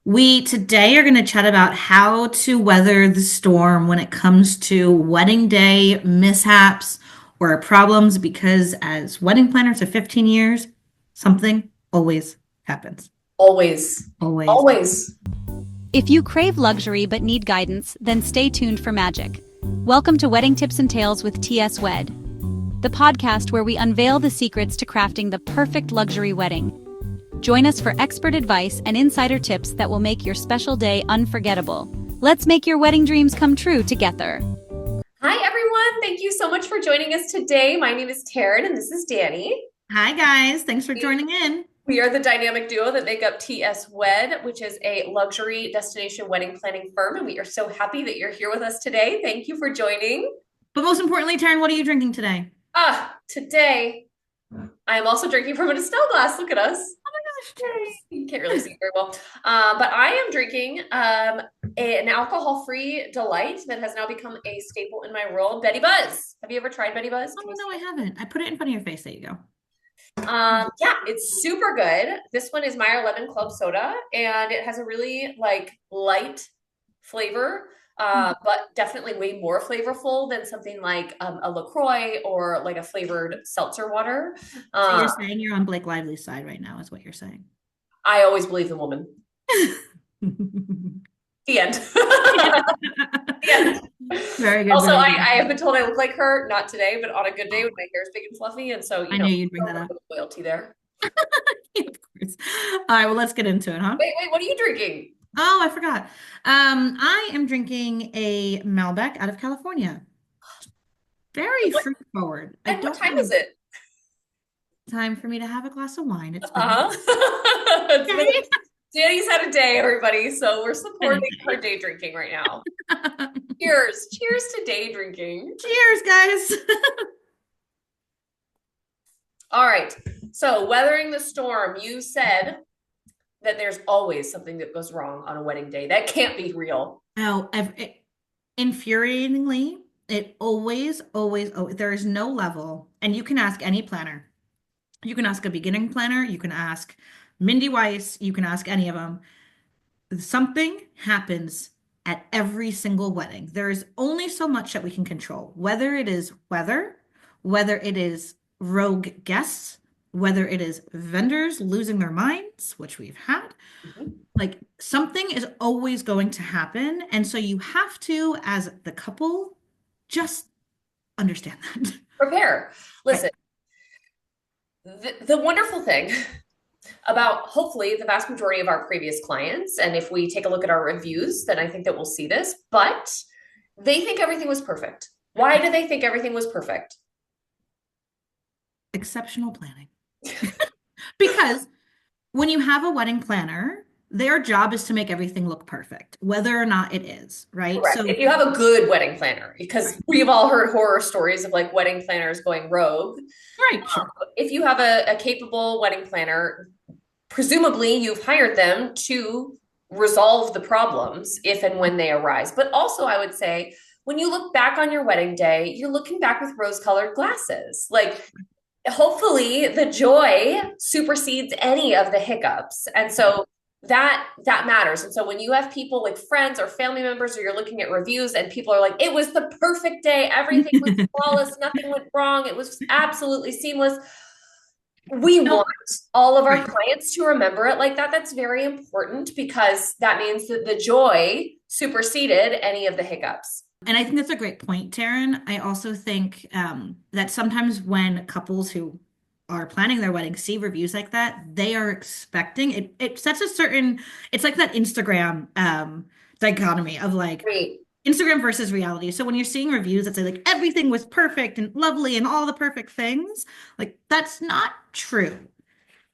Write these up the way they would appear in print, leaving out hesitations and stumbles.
We today are going to chat about how to weather the storm when it comes to wedding day mishaps or problems because as wedding planners of 15 years, something always happens. Always, Always. always. If you crave luxury but need guidance, then stay tuned for magic. Welcome to Wedding Tips and Tales with TS Wed, the podcast where we unveil the secrets to crafting the perfect luxury wedding. Join us for expert advice and insider tips that will make your special day unforgettable. Let's make your wedding dreams come true together. Hi, everyone. Thank you so much for joining us today. My name is Taryn, and this is Danny. Hi, guys. Thanks for We joining in. we are the dynamic duo that make up TS Wed, which is a luxury destination wedding planning firm. And we are so happy that you're here with us today. Thank you for joining. But most importantly, Taryn, what are you drinking today? Today I am also drinking from an Estelle glass. Look at us. Gosh, Taryn. You can't really see it very well. But I am drinking an alcohol-free delight that has now become a staple in my world, Betty Buzz. Have you ever tried Betty Buzz? Oh, no, I haven't. I put it in front of your face. There you go. Yeah, it's super good. This one is Meyer Lemon Club Soda, and it has a really light flavor, but definitely way more flavorful than something like a LaCroix or like a flavored seltzer water. So Uh, you're saying you're on Blake Lively's side right now, is what you're saying. I always believe the woman. The end. The end. Very good. Also, Very I good. have been told I look like her, not today, but on a good day when my hair is big and fluffy. And so, I knew you'd bring a that little up. bit of loyalty there. Of course. All right, well, let's get into it, huh? Wait, what are you drinking? Oh, I forgot. I am drinking a Malbec out of California. Very What fruit forward. I and what don't time have is it? time for me to have a glass of wine. It's been Uh-huh. Danny's had a day, everybody. So we're been a supporting her day. day drinking right now. Cheers. Cheers to day drinking. Cheers, guys. All right. So weathering the storm, you said that there's always something that goes wrong on a wedding day. That can't be real. Oh, infuriatingly, it always, there is no level, and you can ask any planner. You can ask a beginning planner, you can ask Mindy Weiss, you can ask any of them. Something happens at every single wedding. There is only so much that we can control, whether it is weather, whether it is rogue guests, whether it is vendors losing their minds, which we've had. Mhm. Like something is always going to happen. And so you have to, as the couple, just understand that. Prepare. Right. Listen, the wonderful thing about hopefully the vast majority of our previous clients, and if we take a look at our reviews, then I think that we'll see this, but they think everything was perfect. Why do they think everything was perfect? Exceptional planning. Because when you have a wedding planner, their job is to make everything look perfect, whether or not it is, right? Correct. So, If you have a good wedding planner, because right, we've all heard horror stories of like wedding planners going rogue. right, sure. If you have a capable wedding planner, presumably you've hired them to resolve the problems if and when they arise. But also, I would say, when you look back on your wedding day, you're looking back with rose-colored glasses. Like, hopefully, the joy supersedes any of the hiccups. And so that matters. And so when you have people like friends or family members, or you're looking at reviews and people are like, it was the perfect day, everything was flawless, nothing went wrong, it was absolutely seamless. We No, want all of our right. clients to remember it like that. That's very important because that means that the joy superseded any of the hiccups. And I think that's a great point, Taryn. I also think that sometimes when couples who are planning their wedding see reviews like that, they are expecting it. It sets a certain, it's like that Instagram dichotomy of like Great. Instagram versus reality. So when you're seeing reviews that say like everything was perfect and lovely and all the perfect things, like that's not true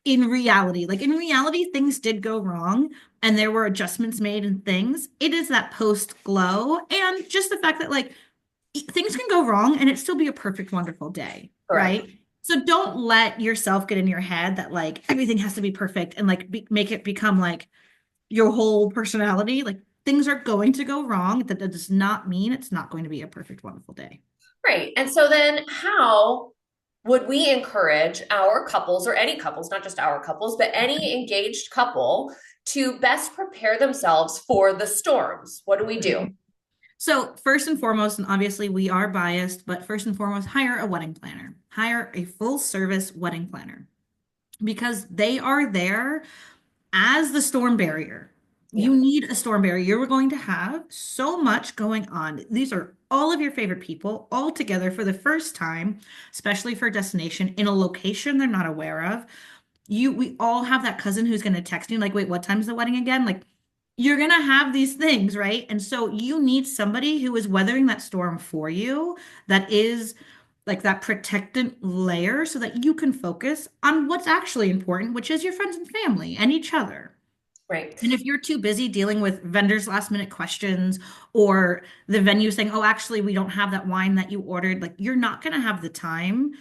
in reality. Like in reality, things did go wrong and there were adjustments made and things. It is that post glow and just the fact that like things can go wrong and it still be a perfect, wonderful day, Correct. right? So don't let yourself get in your head that like everything has to be perfect and like make it become like your whole personality. Like things are going to go wrong. That does not mean it's not going to be a perfect, wonderful day. Right. And so then how would we encourage our couples or any couples, not just our couples, but any engaged couple to best prepare themselves for the storms? What do we do? So, first and foremost, and obviously we are biased, but first and foremost, hire a wedding planner. Hire a full service wedding planner because they are there as the storm barrier. Yeah. You need a storm barrier. You're going to have so much going on. These are all of your favorite people all together for the first time, especially for a destination in a location they're not aware of. We all have that cousin who's going to text you like, wait, what time's the wedding again? Like, you're going to have these things, right? And so you need somebody who is weathering that storm for you, that is like that protectant layer so that you can focus on what's actually important, which is your friends and family and each other. Right. And if you're too busy dealing with vendors' last minute questions or the venue saying, oh, actually, we don't have that wine that you ordered, like you're not going to have the time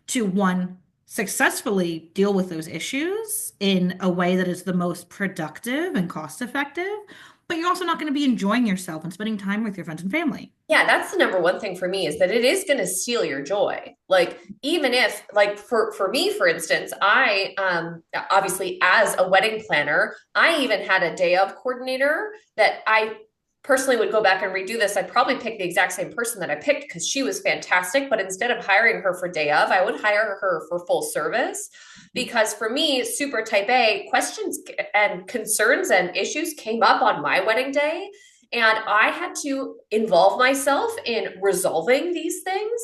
to one, successfully deal with those issues in a way that is the most productive and cost effective, but you're also not going to be enjoying yourself and spending time with your friends and family. Yeah, that's the number one thing for me is that it is going to steal your joy. Like even if like for me for instance, I obviously as a wedding planner, I even had a day of coordinator that I personally would go back and redo this. I'd probably pick the exact same person that I picked because she was fantastic, but instead of hiring her for day of, I would hire her for full service because for me, super type A, questions and concerns and issues came up on my wedding day. And I had to involve myself in resolving these things.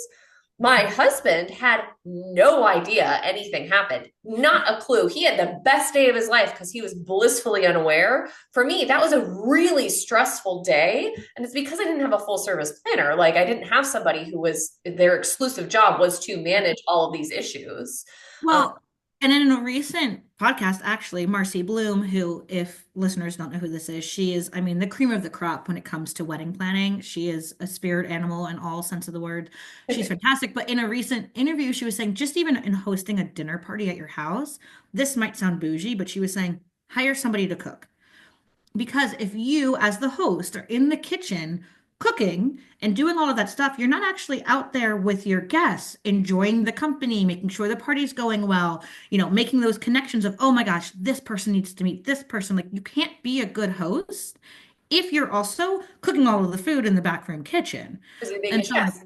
My husband had no idea anything happened, not a clue. He had the best day of his life because he was blissfully unaware. For me, that was a really stressful day. And it's because I didn't have a full service planner. Like I didn't have somebody who was their exclusive job was to manage all of these issues. Um, Well, and in a recent podcast, actually, Marcy Bloom, who, if listeners don't know who this is, she is, I mean, the cream of the crop when it comes to wedding planning. She is a spirit animal in all sense of the word. She's fantastic. But in a recent interview, she was saying, just even in hosting a dinner party at your house, this might sound bougie, but she was saying, hire somebody to cook. Because if you, as the host, are in the kitchen cooking and doing all of that stuff, you're not actually out there with your guests, enjoying the company, making sure the party's going well, making those connections of, oh my gosh, this person needs to meet this person. Like, you can't be a good host if you're also cooking all of the food in the back room kitchen. because you're being a And so, like, chef.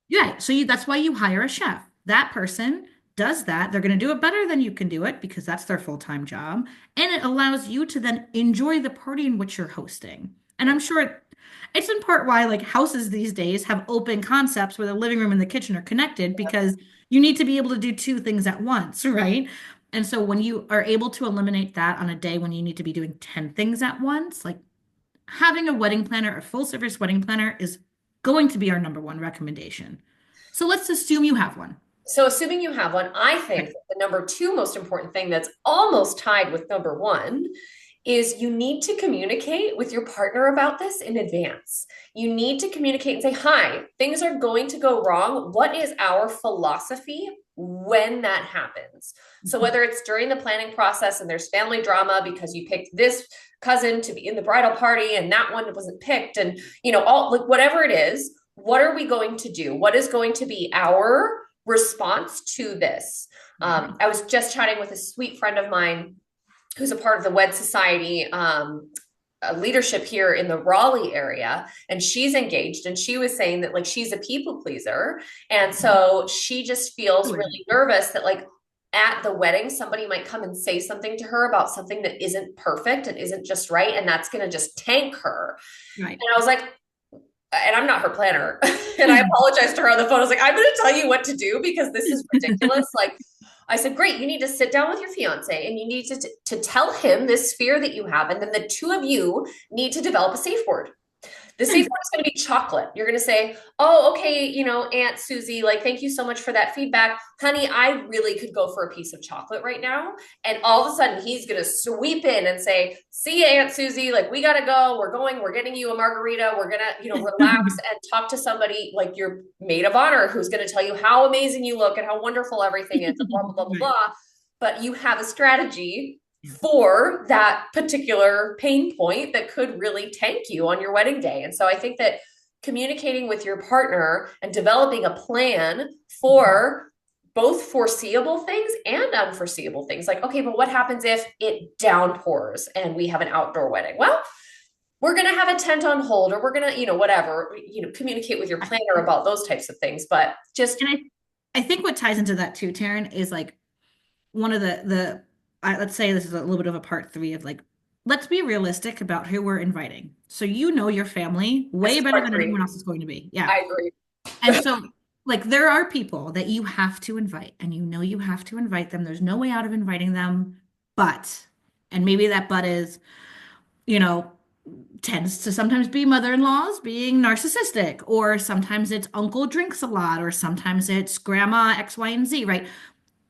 yeah, so that's why you hire a chef. That person does that. They're going to do it better than you can do it because that's their full-time job. And it allows you to then enjoy the party in which you're hosting. And I'm sure it's in part why like houses these days have open concepts where the living room and the kitchen are connected because you need to be able to do two things at once, right? And so when you are able to eliminate that on a day when you need to be doing 10 things at once, like having a wedding planner, a full service wedding planner is going to be our number one recommendation. So let's assume you have one. So, assuming you have one, I think Okay. that the number two most important thing that's almost tied with number one is you need to communicate with your partner about this in advance. You need to communicate and say, hi, things are going to go wrong. What is our philosophy when that happens? So, whether it's during the planning process and there's family drama because you picked this cousin to be in the bridal party and that one wasn't picked, and all like whatever it is, what are we going to do? What is going to be our response to this? I was just chatting with a sweet friend of mine who's a part of the Wed Society leadership here in the Raleigh area, and she's engaged, and she was saying that like she's a people pleaser, and so she just feels really nervous that like at the wedding somebody might come and say something to her about something that isn't perfect and isn't just right, and that's going to just tank her. Right. And I was like, and I'm not her planner. And I apologized to her on the phone. I was like, I'm going to tell you what to do because this is ridiculous. Like, I said, great, you need to sit down with your fiance and you need to tell him this fear that you have. And then the two of you need to develop a safe word. The safe word is going to be chocolate. You're going to say, oh, okay, Aunt Susie, like, thank you so much for that feedback. Honey, I really could go for a piece of chocolate right now. And all of a sudden he's going to sweep in and say, see you, Aunt Susie, like, we got to go. We're getting you a margarita. We're going to, relax and talk to somebody like your maid of honor who's going to tell you how amazing you look and how wonderful everything is, and blah, blah, blah, blah, blah. But you have a strategy for that particular pain point that could really tank you on your wedding day. And so I think that communicating with your partner and developing a plan for both foreseeable things and unforeseeable things. Like, okay, but what happens if it downpours and we have an outdoor wedding? Well, we're going to have a tent on hold, or we're going to, whatever, communicate with your planner about those types of things. But just, And I think what ties into that too, Taryn, is like one of let's say this is a little bit of a part three of like, let's be realistic about who we're inviting. So you know your family this way is better part than three. anyone else is going to be. Yeah. I agree. And so like there are people that you have to invite and you know you have to invite them. There's no way out of inviting them, but, and maybe that but is, you know, tends to sometimes be mother-in-laws being narcissistic, or sometimes it's uncle drinks a lot, or sometimes it's grandma X, Y, and Z, right?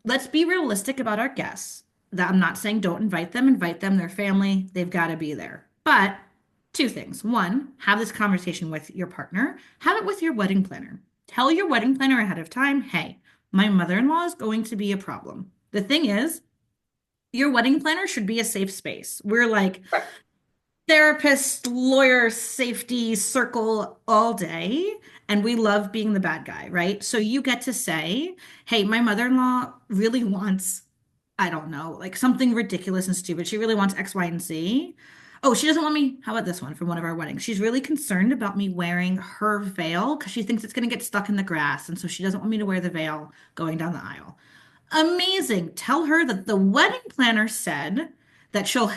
Let's be realistic about our guests. That I'm not saying don't invite them, their family, they've got to be there. But two things. One, have this conversation with your partner, have it with your wedding planner. Tell your wedding planner ahead of time, hey, my mother-in-law is going to be a problem. The thing is, your wedding planner should be a safe space. We're like, therapist, lawyer, safety circle all day. And we love being the bad guy, right? So you get to say, hey, my mother-in-law really wants, I don't know, like something ridiculous and stupid. She really wants X, Y, and Z. Oh, she doesn't want me. How about this one from one of our weddings? She's really concerned about me wearing her veil because she thinks it's going to get stuck in the grass. And so she doesn't want me to wear the veil going down the aisle. Amazing. Tell her that the wedding planner said that she'll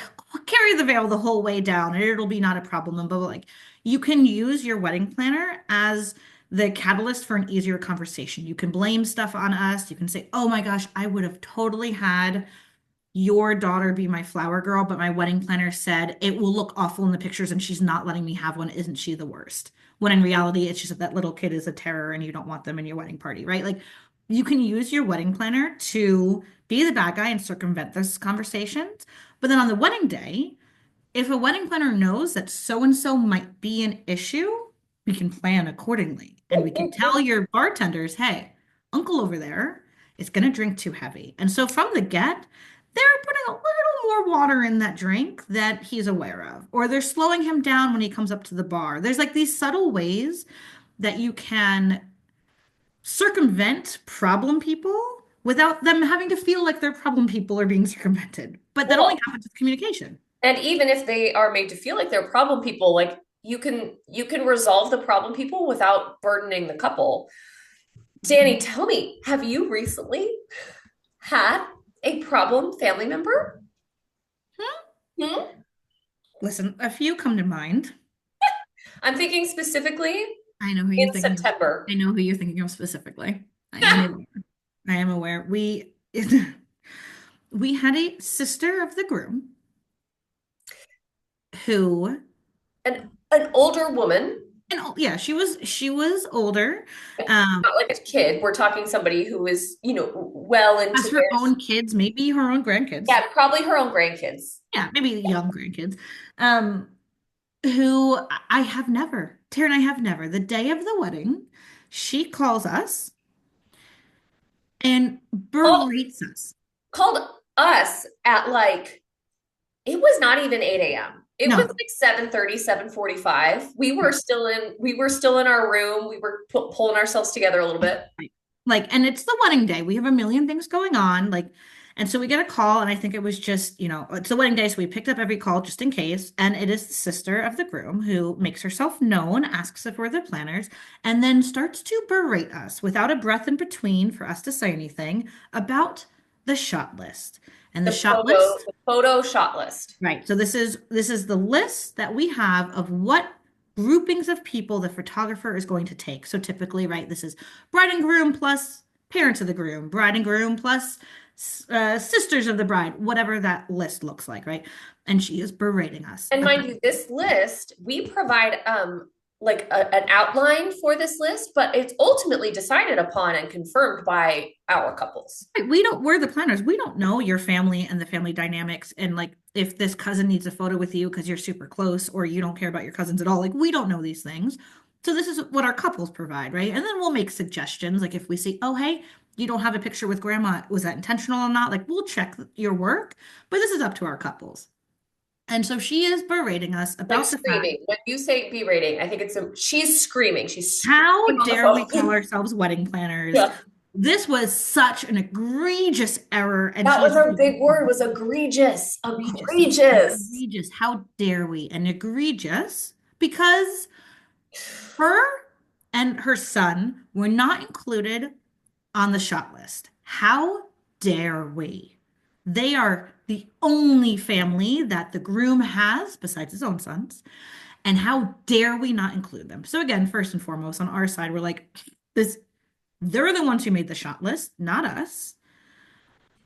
carry the veil the whole way down and it'll be not a problem. But like you can use your wedding planner as the catalyst for an easier conversation. You can blame stuff on us. You can say, oh my gosh, I would have totally had your daughter be my flower girl, but my wedding planner said it will look awful in the pictures and she's not letting me have one. Isn't she the worst? When in reality, it's just that little kid is a terror and you don't want them in your wedding party, right? Like you can use your wedding planner to be the bad guy and circumvent those conversations. But then on the wedding day, if a wedding planner knows that so and so might be an issue, we can plan accordingly. And we can tell your bartenders, hey, uncle over there is going to drink too heavy. And so from the get, they're putting a little more water in that drink that he's aware of, or they're slowing him down when he comes up to the bar. There's like these subtle ways that you can circumvent problem people without them having to feel like their problem people are being circumvented. But that only Well, happens with communication. and even if they are made to feel like they're problem people, like you can resolve the problem people without burdening the couple. Danny, tell me, have you recently had a problem family member? Hmm? Hmm? Listen, a few come to mind. I'm thinking specifically I know who you're in thinking of. September. I know who you're thinking of specifically. I am aware. I am aware. We we had a sister of the groom who, An older woman, and yeah, she was older. not like a kid. We're talking somebody who is, well into Has her their, own kids, maybe her own grandkids. yeah, probably her own grandkids. Yeah, maybe young grandkids. Um, who I have never, Tara and I have never, the day of the wedding, she calls us and Called berates us. called us at like, it was not even 8 a.m. It was No. like 7:30, 7:45. We were still in our room. We were pulling ourselves together a little bit. Right. Like, and it's the wedding day. We have a million things going on. Like, and so we get a call, and I think it was just, it's the wedding day. So we picked up every call just in case. And it is the sister of the groom who makes herself known, asks if we're the planners, and then starts to berate us without a breath in between for us to say anything about the shot list. And the The shot photo, list. the photo shot list. Right. So this is the list that we have of what groupings of people the photographer is going to take. So typically, right, this is bride and groom plus parents of the groom, bride and groom plus sisters of the bride, whatever that list looks like, right? And she is berating us And mind about. you, this list, we provide like an outline for this list, but it's ultimately decided upon and confirmed by our couples. We're the planners. We don't know your family and the family dynamics. And like, if this cousin needs a photo with you because you're super close or you don't care about your cousins at all, like, we don't know these things. So this is what our couples provide, right? And then we'll make suggestions. Like, if we see, oh, hey, you don't have a picture with grandma, was that intentional or not? Like, we'll check your work, but this is up to our couples. And so she is berating us Like about the fact, screaming. When you say B rating, I think she's screaming. She's how screaming on dare we the call phone. ourselves wedding planners? Yeah. This was such an egregious error, and That she was is our big word, was egregious. egregious, Egregious. egregious. How dare we? And egregious because her and her son were not included on the shot list. How dare we? They are the only family that the groom has besides his own sons. And how dare we not include them? So again, first and foremost, on our side, we're like, this, they're the ones who made the shot list, not us.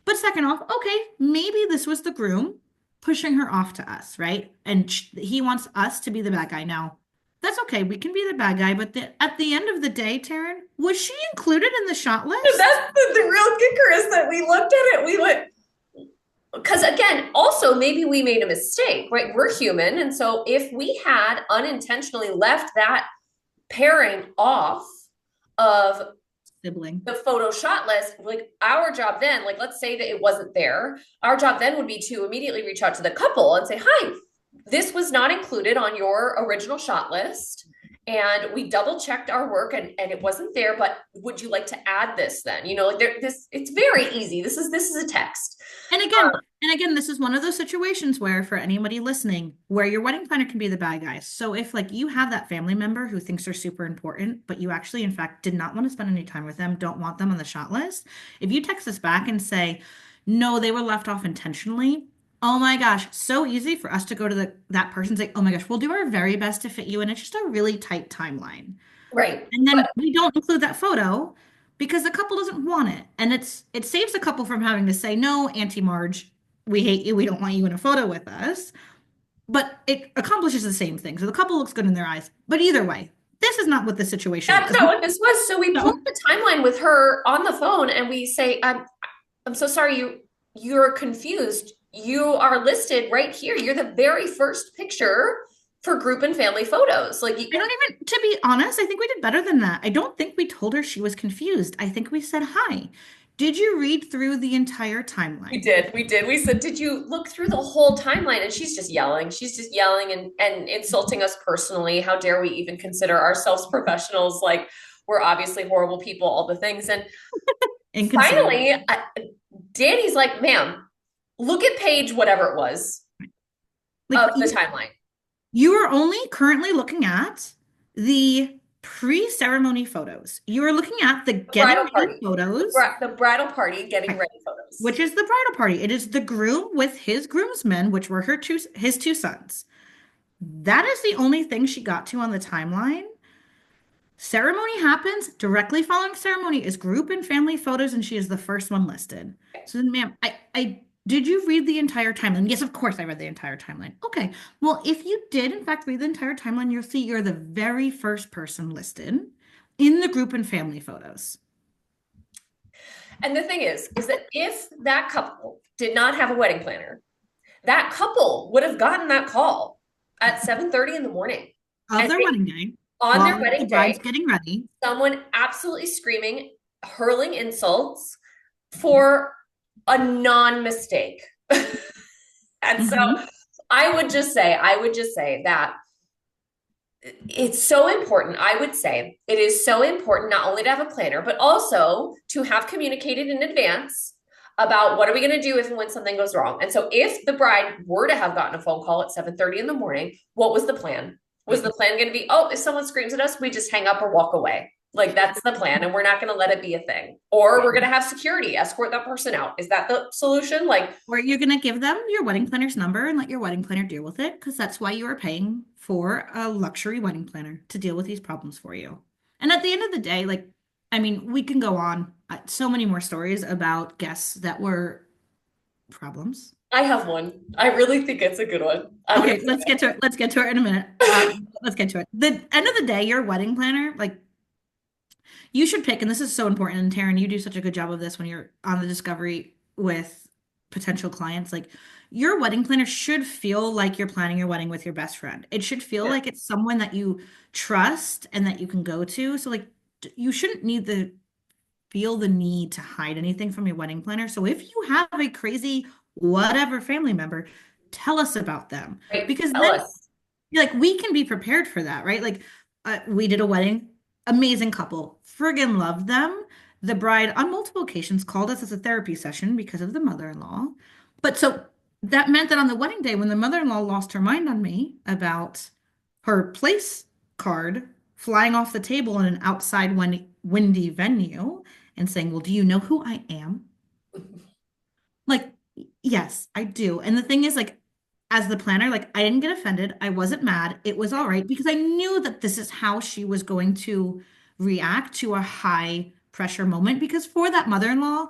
But second off, okay, maybe this was the groom pushing her off to us, right? And he wants us to be the bad guy. Now, that's okay. We can be the bad guy, but at the end of the day, Taryn, was she included in the shot list? That's the real kicker is that we looked at it, we went, because again, also maybe we made a mistake, right? We're human. And so if we had unintentionally left that pairing off of Sibling. the photo shot list, like our job then, like let's say that it wasn't there, our job then would be to immediately reach out to the couple and say, hi, this was not included on your original shot list. And we double checked our work and it wasn't there, but would you like to add this then? You know, like this, it's very easy. This is a text. And again, this is one of those situations where, for anybody listening, where your wedding planner can be the bad guy. So if like you have that family member who thinks they're super important, but you actually, in fact, did not want to spend any time with them, don't want them on the shot list, if you text us back and say, no, they were left off intentionally. Oh my gosh, so easy for us to go to that person and say, oh my gosh, we'll do our very best to fit you in. It's just a really tight timeline. Right. And then But we don't include that photo because the couple doesn't want it. And it saves the couple from having to say, no, Auntie Marge, we hate you. We don't want you in a photo with us. But it accomplishes the same thing. So the couple looks good in their eyes. But either way, this is not what the situation that's was. not what this was. So we pulled No. the timeline with her on the phone and we say, I'm so sorry you're confused. You are listed right here. You're the very first picture for group and family photos. Like I don't even, to be honest, I think we did better than that. I don't think we told her she was confused. I think we said, hi, did you read through the entire we timeline? did. We did. We said, did you look through the whole timeline? And she's just yelling. She's just yelling and insulting us personally. How dare we even consider ourselves professionals? Like we're obviously horrible people, all the things. And Inconsiderate. finally, Danny's like, ma'am, look at page whatever it was Like, of the timeline. you are only currently looking at the pre-ceremony photos. You are looking at the The getting bridal ready party. photos, The bridal party getting right, ready photos. which is the bridal party. It is the groom with his groomsmen, which were his two sons. That is the only thing she got to on the timeline. Ceremony happens directly following ceremony is group and family photos, and she is the first one listed. So then, ma'am, I did you read the entire timeline? Yes, of course I read the entire timeline. Okay. Well, if you did in fact read the entire timeline, you'll see you're the very first person listed in the group and family photos. And the thing is that if that couple did not have a wedding planner, that couple would have gotten that call at 7:30 in the morning. Of And their wedding day, on their while the wedding bride's day, getting ready. someone absolutely screaming, hurling insults for a non-mistake. And so Mhm. I would just say that it's so important. I would say it is so important not only to have a planner, but also to have communicated in advance about what are we going to do if and when something goes wrong. And so if the bride were to have gotten a phone call at 7:30 in the morning, what was the plan? Was the plan going to be, oh, if someone screams at us, we just hang up or walk away? Like that's the plan, and we're not going to let it be a thing. Or we're going to have security escort that person out. Is that the solution? Like, Or you're going to give them your wedding planner's number and let your wedding planner deal with it because that's why you are paying for a luxury wedding planner to deal with these problems for you. And at the end of the day, like, I mean, we can go on so many more stories about guests that were problems. I have one. I really think it's a good one. Okay, let's get to it. Let's get to it in a minute. Let's get to it. The end of the day, your wedding planner, like, you should pick, and this is so important. And Taryn, you do such a good job of this when you're on the discovery with potential clients. Like your wedding planner should feel like you're planning your wedding with your best friend. It should feel Yeah. like it's someone that you trust and that you can go to. So like you shouldn't need the feel the need to hide anything from your wedding planner. So if you have a crazy whatever family member, tell us about them Right. because Tell then us. like we can be prepared for that, right? Like we did a wedding, amazing couple, friggin' loved them. the bride on multiple occasions called us as a therapy session because of the mother-in-law. But so that meant that on the wedding day, when the mother-in-law lost her mind on me about her place card flying off the table in an outside windy venue and saying, "Well, do you know who I am?" Like, yes, I do. And the thing is, like, as the planner, like, I didn't get offended. I wasn't mad. It was all right because I knew that this is how she was going to react to a high pressure moment. Because for that mother-in-law,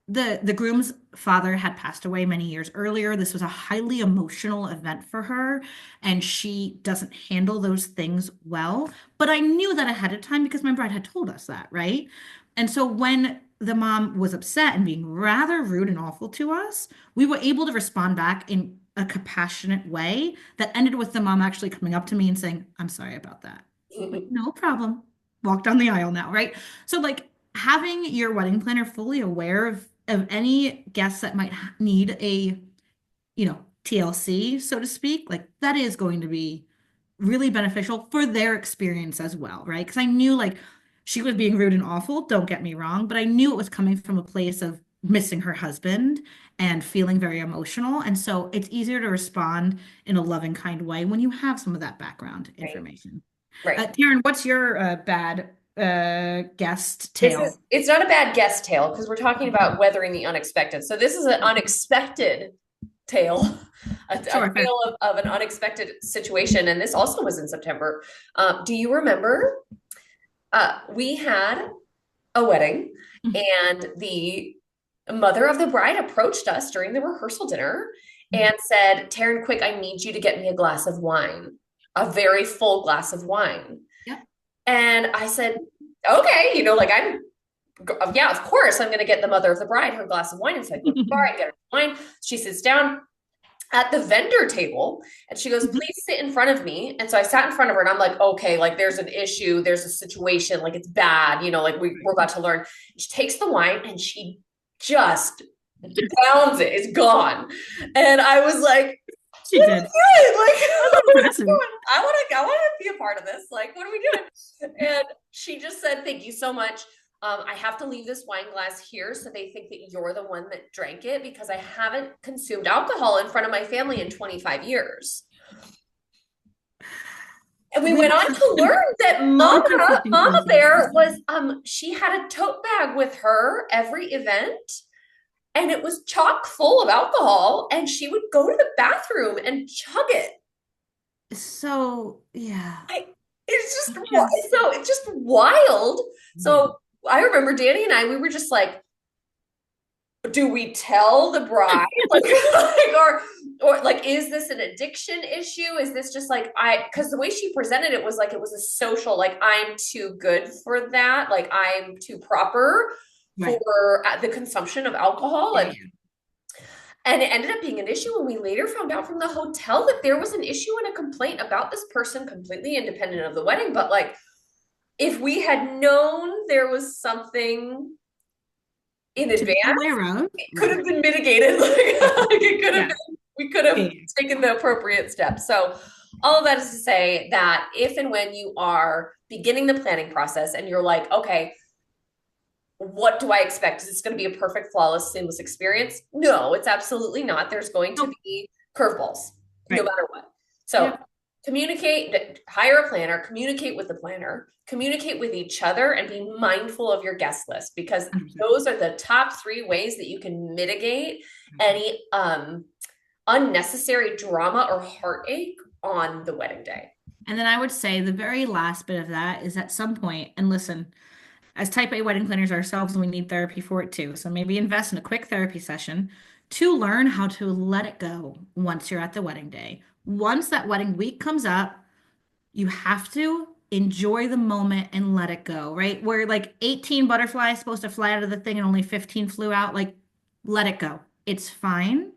the groom's father had passed away many years earlier. This was a highly emotional event for her, and she doesn't handle those things well. But I knew that ahead of time because my bride had told us that, right? And so when the mom was upset and being rather rude and awful to us, we were able to respond back in a compassionate way that ended with the mom actually coming up to me and saying, "I'm sorry about that." Like, no problem. Walk down the aisle now, right? So, like, having your wedding planner fully aware of any guests that might need a, TLC, so to speak, like that is going to be really beneficial for their experience as well, right? Because I knew like she was being rude and awful, don't get me wrong, but I knew it was coming from a place of missing her husband and feeling very emotional. And so it's easier to respond in a loving, kind way when you have some of that background Right. information. Right. Taryn, what's your bad guest This is, tale? it's not a bad guest tale because we're talking about weathering the unexpected. So this is an unexpected tale, a Sure. tale of an unexpected situation. And this also was in September. Do you remember? We had a wedding, and the mother of the bride approached us during the rehearsal dinner and said, "Taryn, quick, I need you to get me a glass of wine, a very full glass of wine." Yep. And I said, "Okay, like yeah, of course, I'm going to get the mother of the bride her glass of wine." And so I go to the bar, I get her wine. She sits down at the vendor table and she goes, "Please sit in front of me." And so I sat in front of her and I'm like, okay, like there's an issue, there's a situation, like it's bad, like we're about to learn. She takes the wine and she just downs it. It's gone. And I was like, She what are we did. doing? Like, what are Impressive. we doing? I want to be a part of this. Like, what are we doing? And she just said, "Thank you so much. I have to leave this wine glass here so they think that you're the one that drank it because I haven't consumed alcohol in front of my family in 25 years." And we went on to learn that So Mama, conflicting Mama sensations. Bear was she had a tote bag with her every event, and it was chock full of alcohol, and she would go to the bathroom and chug it. So, yeah. It's just Just, so it's just wild. So I remember Danny and I, we were just like, do we tell the bride? Like, or like, is this an addiction issue? Is this just like because the way she presented it was like it was a social, like I'm too good for that, like I'm too proper right. for the consumption of alcohol. Yeah, And yeah. it ended up being an issue when we later found out from the hotel that there was an issue and a complaint about this person completely independent of the wedding. But like, if we had known there was something in To be advance, aware of. it could Right. have been mitigated. Like it could have Yeah. been, we could have Yeah. taken the appropriate steps. So all of that is to say that if and when you are beginning the planning process and you're like, okay, what do I expect? Is this going to be a perfect, flawless, seamless experience? No, it's absolutely not. There's going to Nope. be curveballs, no Right. matter what. So Yep. communicate, hire a planner, communicate with the planner, communicate with each other, and be mindful of your guest list because 100%. those are the top 3 ways that you can mitigate any unnecessary drama or heartache on the wedding day. And then I would say the very last bit of that is at some point, and listen, as type A wedding planners ourselves, we need therapy for it too. So maybe invest in a quick therapy session to learn how to let it go once you're at the wedding day. Once that wedding week comes up, you have to enjoy the moment and let it go, right? Where like 18 butterflies supposed to fly out of the thing and only 15 flew out, like let it go. It's fine.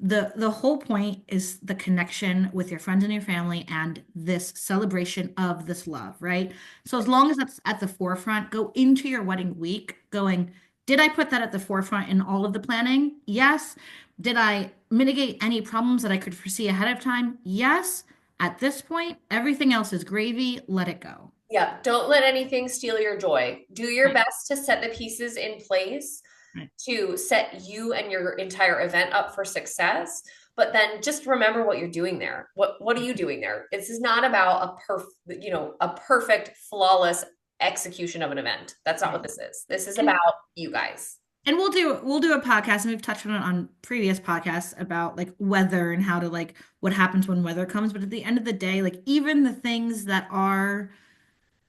The whole point is the connection with your friends and your family and this celebration of this love, right? So as long as that's at the forefront, go into your wedding week going, did I put that at the forefront in all of the planning? Yes. Did I mitigate any problems that I could foresee ahead of time? Yes. At this point, everything else is gravy. Let it go. Yeah, don't let anything steal your joy. Do your Right. best to set the pieces in place Right. to set you and your entire event up for success. But then just remember what you're doing there. What are you doing there? This is not about a perfect, flawless execution of an event. That's not what this is. This is And about you guys. And we'll do a podcast, and we've touched on it on previous podcasts about like weather and how to like what happens when weather comes. But at the end of the day, like even the things that are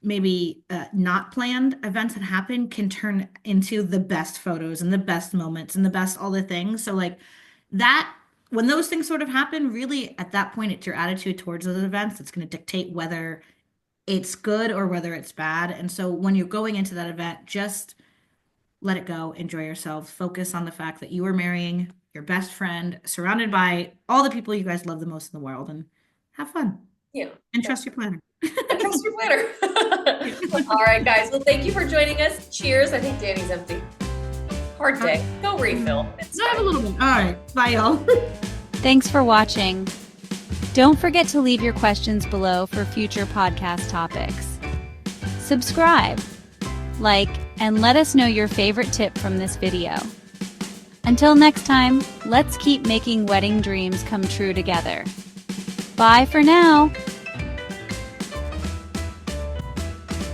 maybe not planned events that happen can turn into the best photos and the best moments and the best all the things. So like that when those things sort of happen, really at that point, it's your attitude towards those events that's going to dictate whether it's good or whether it's bad. And so when you're going into that event, just let it go, enjoy yourselves, focus on the fact that you are marrying your best friend, surrounded by all the people you guys love the most in the world, and have fun Yeah. and trust your planner. And trust your planner. All right, guys. Well, thank you for joining us. Cheers. I think Danny's empty. Hard day. Go refill. It's Have a fine. little bit. All right. Bye, y'all. Thanks for watching. Don't forget to leave your questions below for future podcast topics. Subscribe, like, and let us know your favorite tip from this video. Until next time, let's keep making wedding dreams come true together. Bye for now.